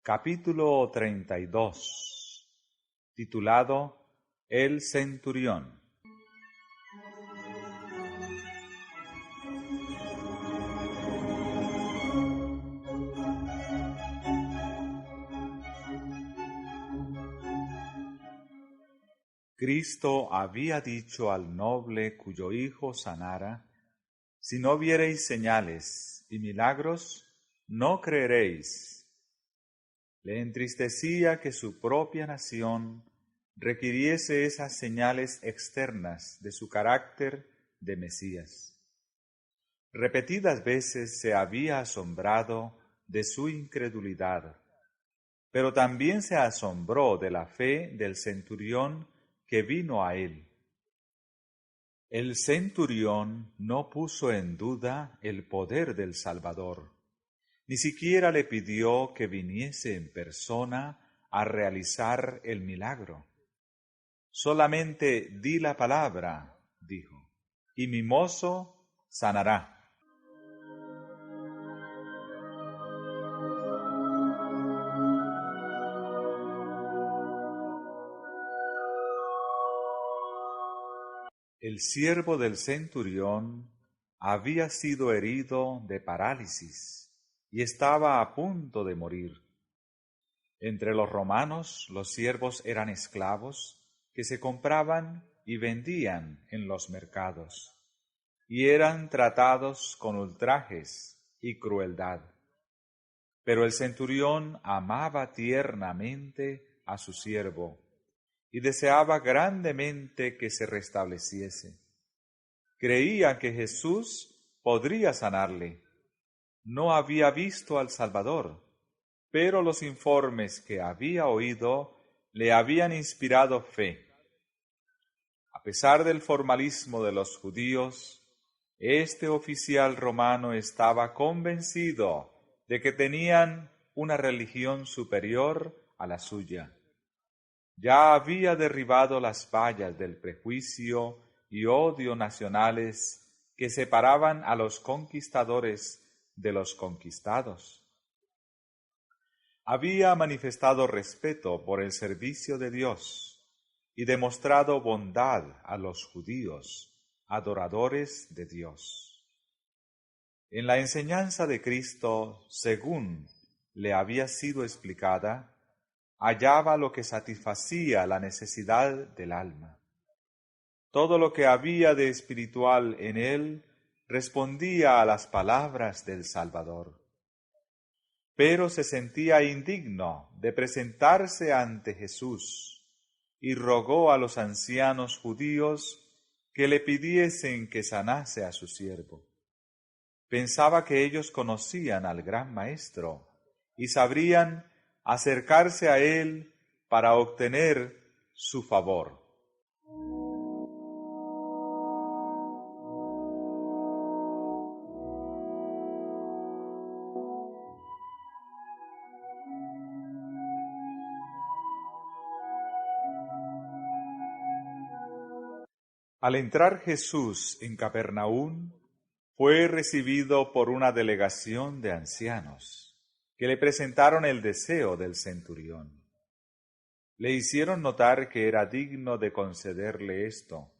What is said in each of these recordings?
Capítulo 32, titulado El Centurión. Cristo había dicho al noble cuyo hijo sanara: si no viereis señales y milagros, no creeréis. Le entristecía que su propia nación requiriese esas señales externas de su carácter de Mesías. Repetidas veces se había asombrado de su incredulidad, pero también se asombró de la fe del centurión que vino a él. El centurión no puso en duda el poder del Salvador. Ni siquiera le pidió que viniese en persona a realizar el milagro. Solamente di la palabra, dijo, y mi mozo sanará. El siervo del centurión había sido herido de parálisis y estaba a punto de morir. Entre los romanos, los siervos eran esclavos que se compraban y vendían en los mercados, y eran tratados con ultrajes y crueldad. Pero el centurión amaba tiernamente a su siervo y deseaba grandemente que se restableciese. Creía que Jesús podría sanarle. No había visto al Salvador, pero los informes que había oído le habían inspirado fe. A pesar del formalismo de los judíos, este oficial romano estaba convencido de que tenían una religión superior a la suya. Ya había derribado las vallas del prejuicio y odio nacionales que separaban a los conquistadores de los conquistados. Había manifestado respeto por el servicio de Dios y demostrado bondad a los judíos, adoradores de Dios. En la enseñanza de Cristo, según le había sido explicada, hallaba lo que satisfacía la necesidad del alma. Todo lo que había de espiritual en él respondía a las palabras del Salvador. Pero se sentía indigno de presentarse ante Jesús y rogó a los ancianos judíos que le pidiesen que sanase a su siervo. Pensaba que ellos conocían al gran Maestro y sabrían acercarse a él para obtener su favor. Al entrar Jesús en Capernaum, fue recibido por una delegación de ancianos, que le presentaron el deseo del centurión. Le hicieron notar que era digno de concederle esto,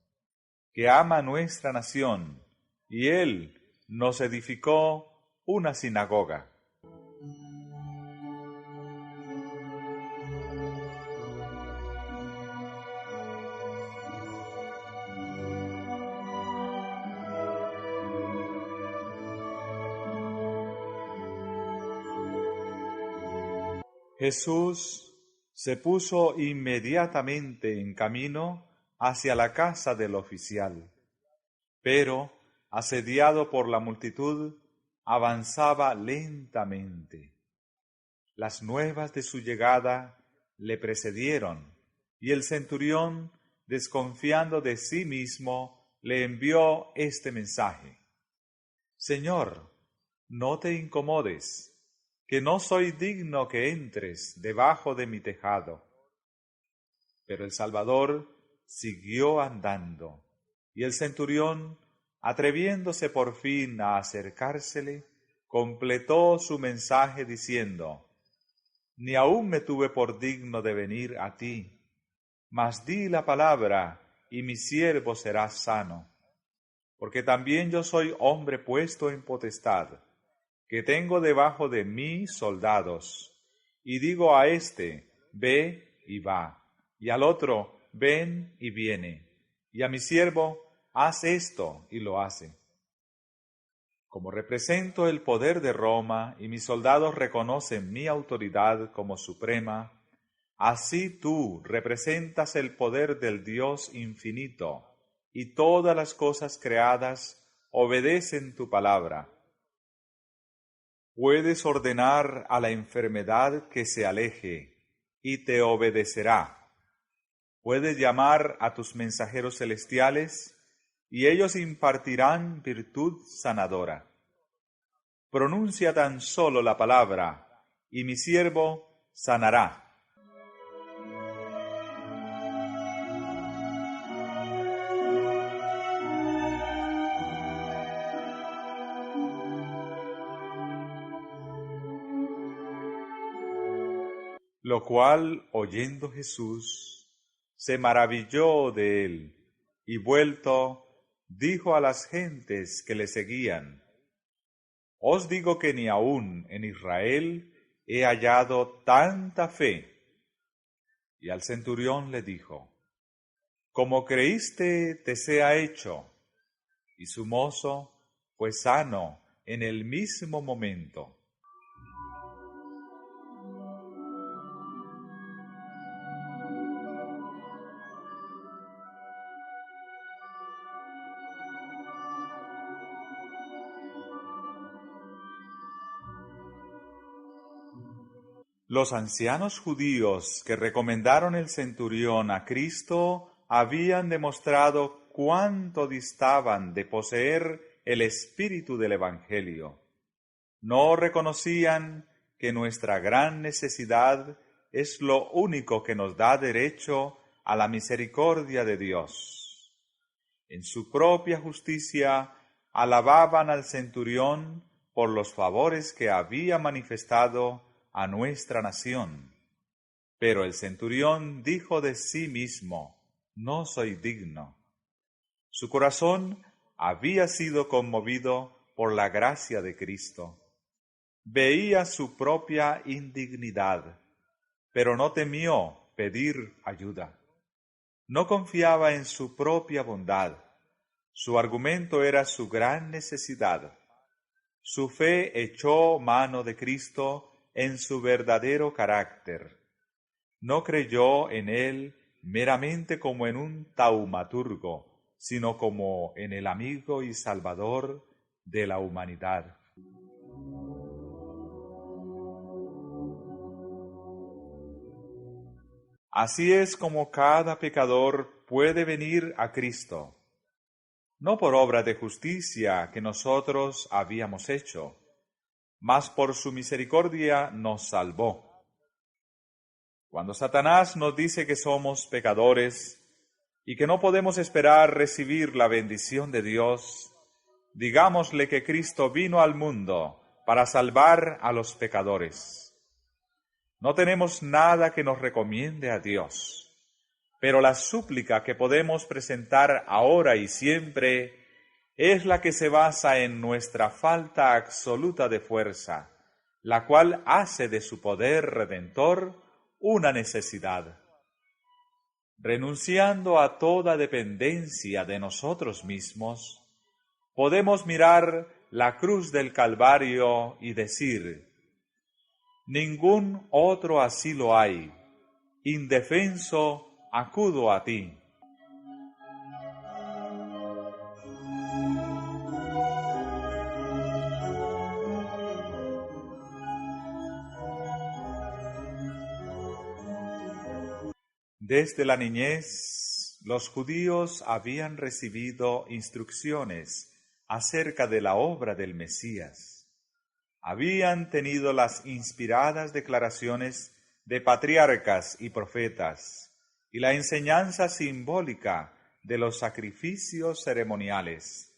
que ama nuestra nación, y él nos edificó una sinagoga. Jesús se puso inmediatamente en camino hacia la casa del oficial, pero, asediado por la multitud, avanzaba lentamente. Las nuevas de su llegada le precedieron, y el centurión, desconfiando de sí mismo, le envió este mensaje: Señor, no te incomodes, que no soy digno que entres debajo de mi tejado. Pero el Salvador siguió andando, y el centurión, atreviéndose por fin a acercársele, completó su mensaje diciendo: ni aun me tuve por digno de venir a ti. Mas di la palabra, y mi siervo será sano. Porque también yo soy hombre puesto en potestad, que tengo debajo de mí soldados, y digo a éste, ve y va, y al otro, ven y viene, y a mi siervo, haz esto, y lo hace. Como represento el poder de Roma, y mis soldados reconocen mi autoridad como suprema, así tú representas el poder del Dios infinito, y todas las cosas creadas obedecen tu palabra. Puedes ordenar a la enfermedad que se aleje, y te obedecerá. Puedes llamar a tus mensajeros celestiales, y ellos impartirán virtud sanadora. Pronuncia tan solo la palabra, y mi siervo sanará. Lo cual, oyendo Jesús, se maravilló de él, y vuelto, dijo a las gentes que le seguían: Os digo que ni aun en Israel he hallado tanta fe. Y al centurión le dijo: Como creíste, te sea hecho. Y su mozo fue sano en el mismo momento. Los ancianos judíos que recomendaron el centurión a Cristo habían demostrado cuánto distaban de poseer el espíritu del Evangelio. No reconocían que nuestra gran necesidad es lo único que nos da derecho a la misericordia de Dios. En su propia justicia alababan al centurión por los favores que había manifestado a nuestra nación. Pero el centurión dijo de sí mismo: No soy digno. Su corazón había sido conmovido por la gracia de Cristo. Veía su propia indignidad, pero no temió pedir ayuda. No confiaba en su propia bondad. Su argumento era su gran necesidad. Su fe echó mano de Cristo en su verdadero carácter. No creyó en él meramente como en un taumaturgo, sino como en el amigo y salvador de la humanidad. Así es como cada pecador puede venir a Cristo, no por obra de justicia que nosotros habíamos hecho, mas por su misericordia nos salvó. Cuando Satanás nos dice que somos pecadores y que no podemos esperar recibir la bendición de Dios, digámosle que Cristo vino al mundo para salvar a los pecadores. No tenemos nada que nos recomiende a Dios, pero la súplica que podemos presentar ahora y siempre es la que se basa en nuestra falta absoluta de fuerza, la cual hace de su poder redentor una necesidad. Renunciando a toda dependencia de nosotros mismos, podemos mirar la cruz del Calvario y decir: ningún otro asilo hay, indefenso acudo a ti. Desde la niñez, los judíos habían recibido instrucciones acerca de la obra del Mesías. Habían tenido las inspiradas declaraciones de patriarcas y profetas y la enseñanza simbólica de los sacrificios ceremoniales,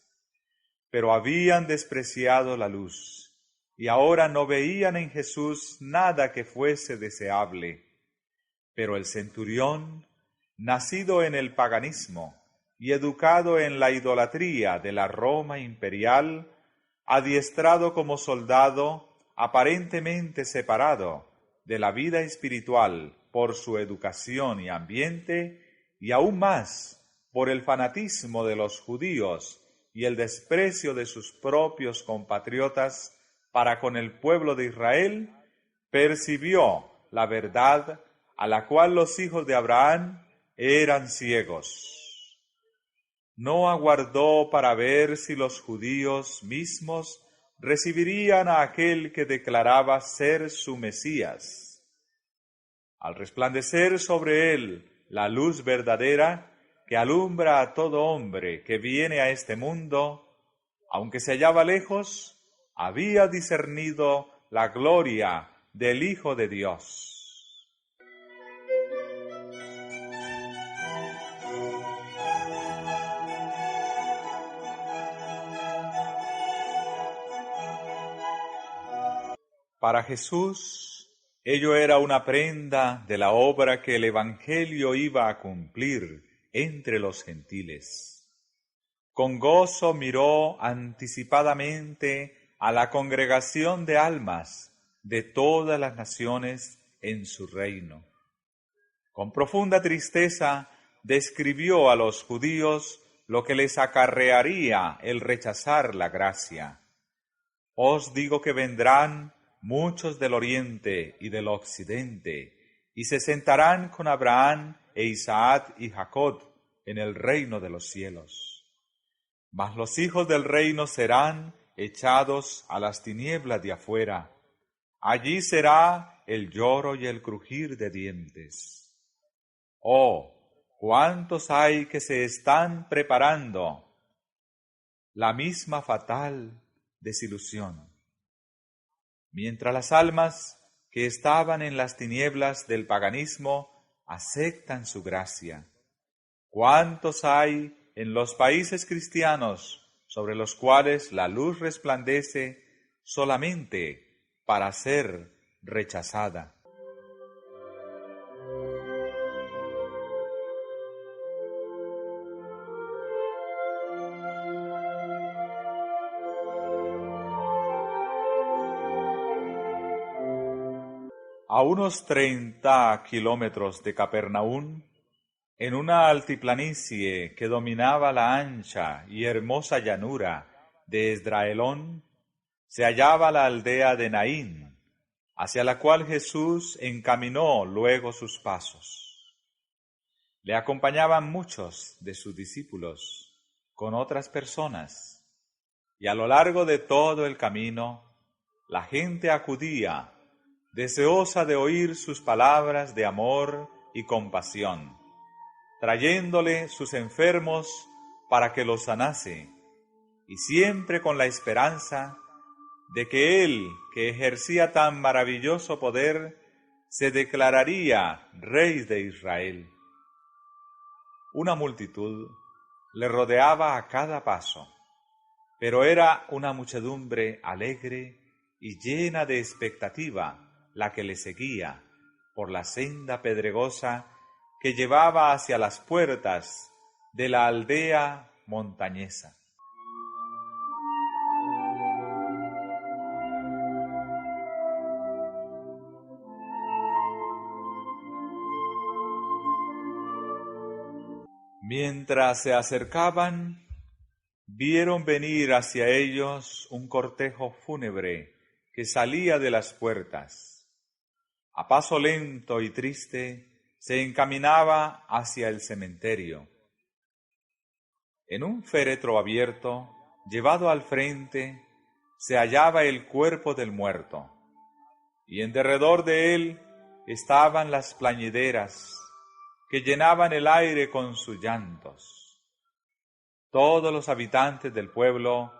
pero habían despreciado la luz y ahora no veían en Jesús nada que fuese deseable. Pero el centurión, nacido en el paganismo y educado en la idolatría de la Roma imperial, adiestrado como soldado, aparentemente separado de la vida espiritual por su educación y ambiente, y aún más por el fanatismo de los judíos y el desprecio de sus propios compatriotas para con el pueblo de Israel, percibió la verdad a la cual los hijos de Abraham eran ciegos. No aguardó para ver si los judíos mismos recibirían a aquel que declaraba ser su Mesías. Al resplandecer sobre él la luz verdadera que alumbra a todo hombre que viene a este mundo, aunque se hallaba lejos, había discernido la gloria del Hijo de Dios. Para Jesús, ello era una prenda de la obra que el Evangelio iba a cumplir entre los gentiles. Con gozo miró anticipadamente a la congregación de almas de todas las naciones en su reino. Con profunda tristeza describió a los judíos lo que les acarrearía el rechazar la gracia. Os digo que vendrán muchos del oriente y del occidente, y se sentarán con Abraham e Isaac y Jacob en el reino de los cielos. Mas los hijos del reino serán echados a las tinieblas de afuera. Allí será el lloro y el crujir de dientes. Oh, cuántos hay que se están preparando la misma fatal desilusión. Mientras las almas que estaban en las tinieblas del paganismo aceptan su gracia. ¿Cuántos hay en los países cristianos sobre los cuales la luz resplandece solamente para ser rechazada? A unos 30 kilómetros de Capernaum, en una altiplanicie que dominaba la ancha y hermosa llanura de Esdraelón, se hallaba la aldea de Naín, hacia la cual Jesús encaminó luego sus pasos. Le acompañaban muchos de sus discípulos con otras personas, y a lo largo de todo el camino la gente acudía, deseosa de oír sus palabras de amor y compasión, trayéndole sus enfermos para que los sanase, y siempre con la esperanza de que él, que ejercía tan maravilloso poder, se declararía Rey de Israel. Una multitud le rodeaba a cada paso, pero era una muchedumbre alegre y llena de expectativa la que le seguía por la senda pedregosa que llevaba hacia las puertas de la aldea montañesa. Mientras se acercaban, vieron venir hacia ellos un cortejo fúnebre que salía de las puertas. A paso lento y triste se encaminaba hacia el cementerio. En un féretro abierto, llevado al frente, se hallaba el cuerpo del muerto, y en derredor de él estaban las plañideras que llenaban el aire con sus llantos. Todos los habitantes del pueblo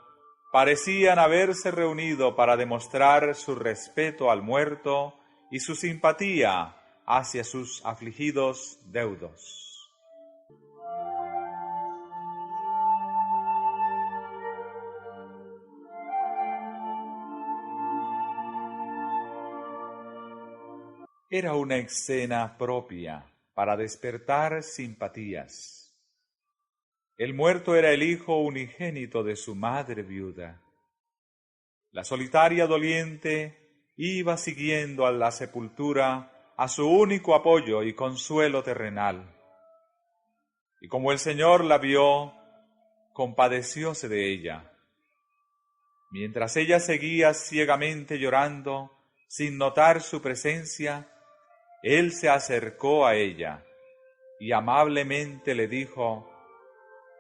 parecían haberse reunido para demostrar su respeto al muerto y su simpatía hacia sus afligidos deudos. Era una escena propia para despertar simpatías. El muerto era el hijo unigénito de su madre viuda. La solitaria doliente iba siguiendo a la sepultura a su único apoyo y consuelo terrenal. Y como el Señor la vio, compadecióse de ella. Mientras ella seguía ciegamente llorando, sin notar su presencia, Él se acercó a ella y amablemente le dijo: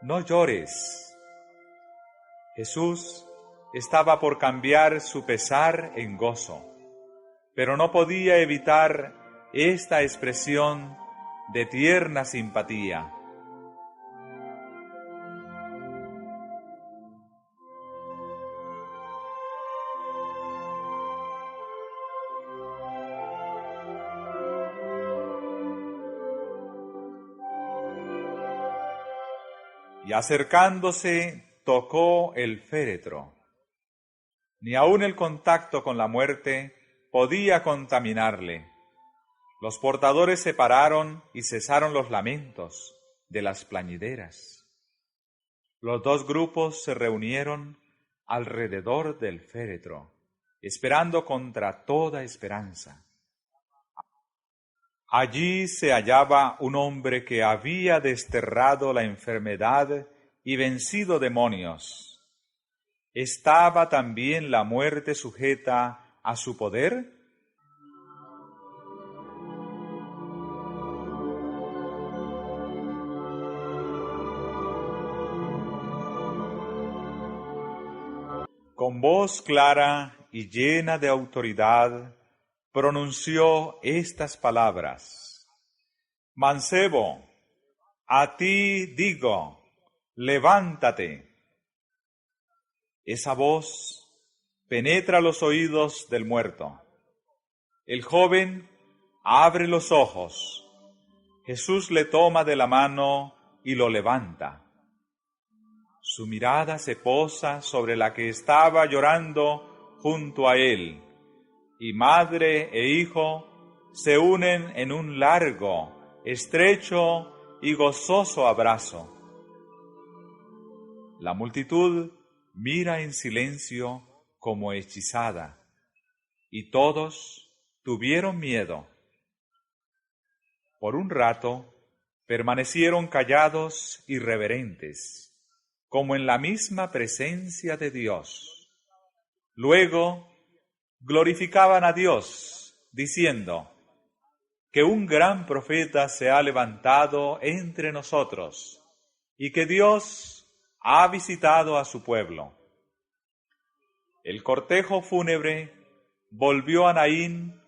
«No llores». Jesús estaba por cambiar su pesar en gozo, pero no podía evitar esta expresión de tierna simpatía. Y acercándose, tocó el féretro. Ni aun el contacto con la muerte podía contaminarle. Los portadores se pararon y cesaron los lamentos de las plañideras. Los dos grupos se reunieron alrededor del féretro, esperando contra toda esperanza. Allí se hallaba un hombre que había desterrado la enfermedad y vencido demonios. ¿Estaba también la muerte sujeta a su poder? Con voz clara y llena de autoridad, pronunció estas palabras: «Mancebo, a ti digo, levántate». Esa voz penetra los oídos del muerto. El joven abre los ojos. Jesús le toma de la mano y lo levanta. Su mirada se posa sobre la que estaba llorando junto a él, y madre e hijo se unen en un largo, estrecho y gozoso abrazo. La multitud mira en silencio como hechizada, y todos tuvieron miedo. Por un rato permanecieron callados y reverentes, como en la misma presencia de Dios. Luego glorificaban a Dios, diciendo: «Que un gran profeta se ha levantado entre nosotros, y que Dios ha visitado a su pueblo». El cortejo fúnebre volvió a Naín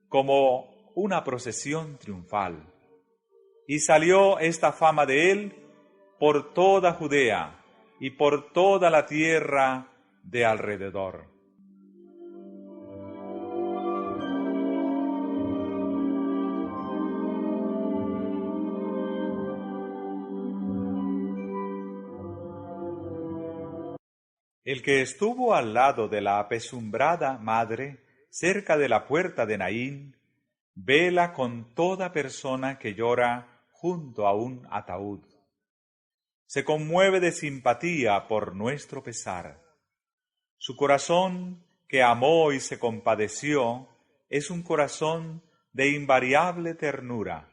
como una procesión triunfal, y salió esta fama de él por toda Judea y por toda la tierra de alrededor. El que estuvo al lado de la apesumbrada madre, cerca de la puerta de Naín, vela con toda persona que llora junto a un ataúd. Se conmueve de simpatía por nuestro pesar. Su corazón, que amó y se compadeció, es un corazón de invariable ternura.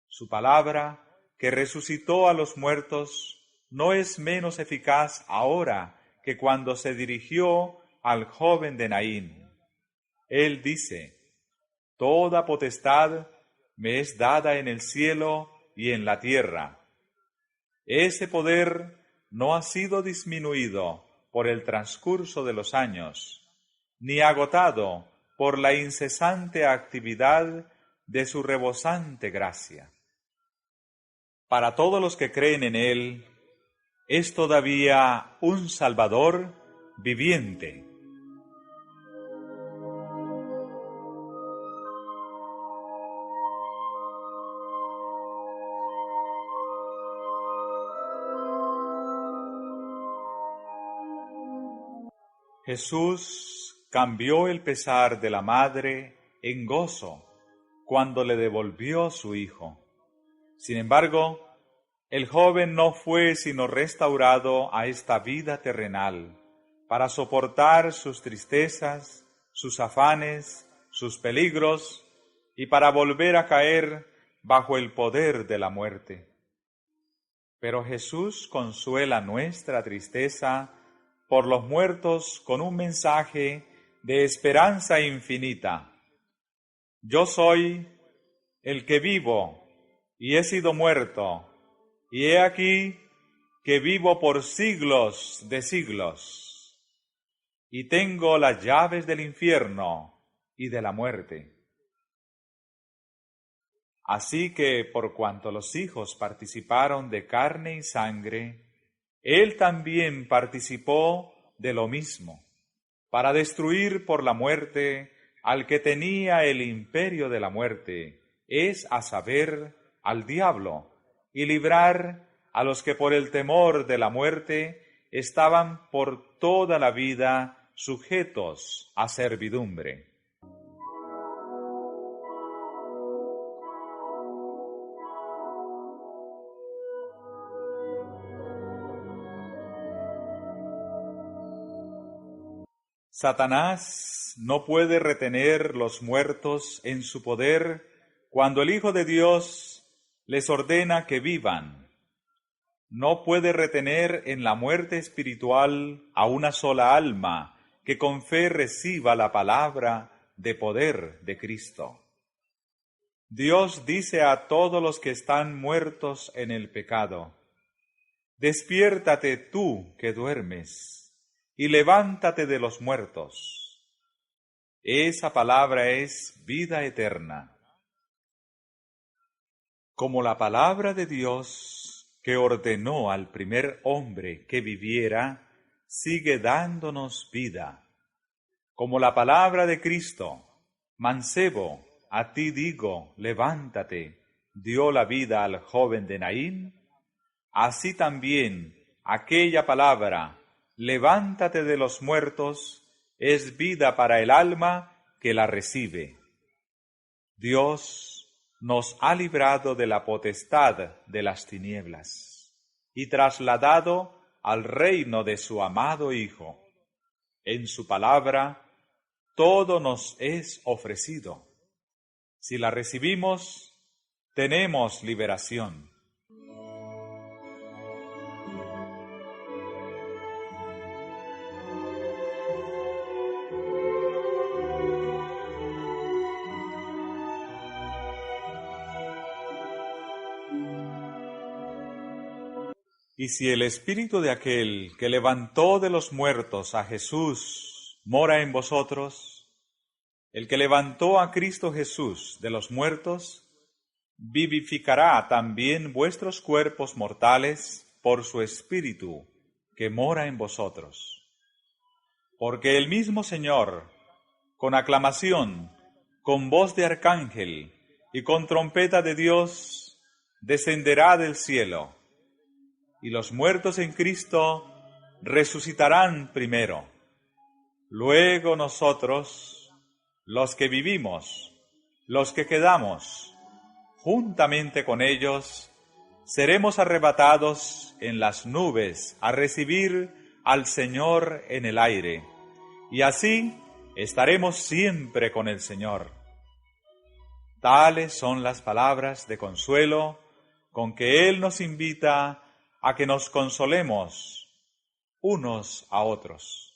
Su palabra, que resucitó a los muertos, no es menos eficaz ahora que cuando se dirigió al joven de Naín. Él dice: «Toda potestad me es dada en el cielo y en la tierra». Ese poder no ha sido disminuido por el transcurso de los años, ni agotado por la incesante actividad de su rebosante gracia. Para todos los que creen en Él, es todavía un Salvador viviente. Jesús cambió el pesar de la madre en gozo cuando le devolvió su hijo. Sin embargo, el joven no fue sino restaurado a esta vida terrenal para soportar sus tristezas, sus afanes, sus peligros y para volver a caer bajo el poder de la muerte. Pero Jesús consuela nuestra tristeza por los muertos con un mensaje de esperanza infinita. Yo soy el que vivo y he sido muerto, y he aquí que vivo por siglos de siglos, y tengo las llaves del infierno y de la muerte. Así que, por cuanto los hijos participaron de carne y sangre, Él también participó de lo mismo, para destruir por la muerte al que tenía el imperio de la muerte, es a saber, al diablo, y librar a los que por el temor de la muerte estaban por toda la vida sujetos a servidumbre. Satanás no puede retener los muertos en su poder cuando el Hijo de Dios les ordena que vivan. No puede retener en la muerte espiritual a una sola alma que con fe reciba la palabra de poder de Cristo. Dios dice a todos los que están muertos en el pecado: despiértate tú que duermes, y levántate de los muertos. Esa palabra es vida eterna. Como la palabra de Dios que ordenó al primer hombre que viviera, sigue dándonos vida. Como la palabra de Cristo, mancebo, a ti digo, levántate, dio la vida al joven de Naín, así también aquella palabra, levántate de los muertos, es vida para el alma que la recibe. Dios nos ha librado de la potestad de las tinieblas y trasladado al reino de su amado Hijo. En su palabra todo nos es ofrecido. Si la recibimos, tenemos liberación. Y si el espíritu de aquel que levantó de los muertos a Jesús mora en vosotros, el que levantó a Cristo Jesús de los muertos, vivificará también vuestros cuerpos mortales por su espíritu que mora en vosotros. Porque el mismo Señor, con aclamación, con voz de arcángel y con trompeta de Dios, descenderá del cielo, y los muertos en Cristo resucitarán primero. Luego nosotros, los que vivimos, los que quedamos, juntamente con ellos, seremos arrebatados en las nubes a recibir al Señor en el aire, y así estaremos siempre con el Señor. Tales son las palabras de consuelo con que Él nos invita a que nos consolemos unos a otros.